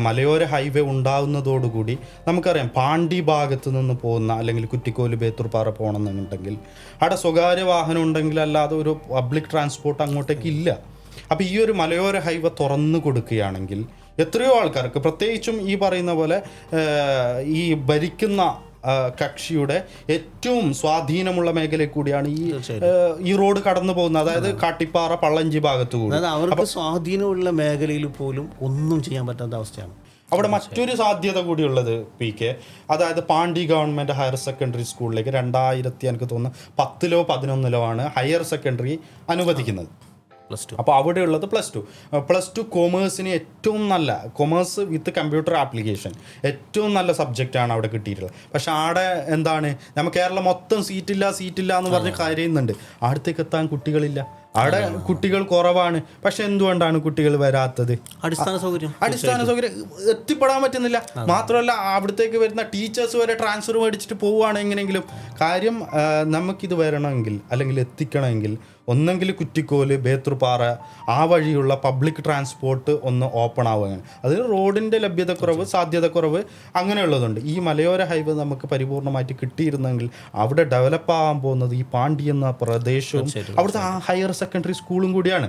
മലയോര ഹൈവേ ഉണ്ടാകുന്നതോടുകൂടി നമുക്കറിയാം പാണ്ടി ഭാഗത്ത് നിന്ന് പോകുന്ന അല്ലെങ്കിൽ കുറ്റിക്കോല് ബേത്തൂർപ്പാറ പോകണമെന്നുണ്ടെങ്കിൽ അവിടെ സ്വകാര്യ വാഹനം ഉണ്ടെങ്കിൽ അല്ലാതെ ഒരു പബ്ലിക് ട്രാൻസ്പോർട്ട് അങ്ങോട്ടേക്ക് ഇല്ല. അപ്പോൾ ഈ ഒരു മലയോര ഹൈവേ തുറന്നു കൊടുക്കുകയാണെങ്കിൽ എത്രയോ ആൾക്കാർക്ക്, പ്രത്യേകിച്ചും ഈ പറയുന്ന പോലെ ഈ ഭരിക്കുന്ന കക്ഷിയുടെ ഏറ്റവും സ്വാധീനമുള്ള മേഖലയിൽ കൂടിയാണ് ഈ റോഡ് കടന്നു പോകുന്നത്, അതായത് കാട്ടിപ്പാറ പള്ളഞ്ചി ഭാഗത്തു കൂടി. അവർക്ക് സ്വാധീനമുള്ള മേഖലയിൽ പോലും ഒന്നും ചെയ്യാൻ പറ്റാത്ത അവസ്ഥയാണ്. അവിടെ മറ്റൊരു സാധ്യത കൂടിയുള്ളത് PK, അതായത് പാണ്ടി ഗവൺമെൻറ് ഹയർ സെക്കൻഡറി സ്കൂളിലേക്ക് 2000 എനിക്ക് തോന്നുന്നു 10-ലോ 11-ലോ ആണ് ഹയർ സെക്കൻഡറി അനുവദിക്കുന്നത്. അപ്പോൾ അവിടെയുള്ളത് +2 കൊമേഴ്സിന് ഏറ്റവും നല്ല കൊമേഴ്സ് വിത്ത് കമ്പ്യൂട്ടർ ആപ്ലിക്കേഷൻ ഏറ്റവും നല്ല സബ്ജക്റ്റാണ് അവിടെ കിട്ടിയിട്ടുള്ളത്. പക്ഷെ അവിടെ എന്താണ്, നമ്മൾ കേരളം മൊത്തം സീറ്റില്ല എന്ന് പറഞ്ഞ് കരയുന്നുണ്ട്. അടുത്തേക്ക് എത്താൻ കുട്ടികളില്ല, അവിടെ കുട്ടികൾ കുറവാണ്. പക്ഷെ എന്തുകൊണ്ടാണ് കുട്ടികൾ വരാത്തത്? അടിസ്ഥാന സൗകര്യം എത്തിപ്പെടാൻ പറ്റുന്നില്ല. മാത്രമല്ല അവിടത്തേക്ക് വരുന്ന ടീച്ചേഴ്സ് വരെ ട്രാൻസ്ഫർ മേടിച്ചിട്ട് പോവുകയാണ്. എങ്ങനെയെങ്കിലും കാര്യം നമുക്കിത് വരണമെങ്കിൽ അല്ലെങ്കിൽ എത്തിക്കണമെങ്കിൽ ഒന്നെങ്കിൽ കുറ്റിക്കോല് ബേത്തൂർപ്പാറ ആ വഴിയുള്ള പബ്ലിക് ട്രാൻസ്പോർട്ട് ഒന്ന് ഓപ്പൺ ആവുകയാണ്. അതിന് റോഡിൻ്റെ ലഭ്യതക്കുറവ്, സാധ്യതക്കുറവ് അങ്ങനെയുള്ളതുണ്ട്. ഈ മലയോര ഹൈവേ നമുക്ക് പരിപൂർണമായിട്ട് കിട്ടിയിരുന്നെങ്കിൽ അവിടെ ഡെവലപ്പ് ആകാൻ പോകുന്നത് ഈ പാണ്ടി എന്ന പ്രദേശവും അവിടുത്തെ ആ ഹയർ സെക്കൻഡറി സ്കൂളും കൂടിയാണ്.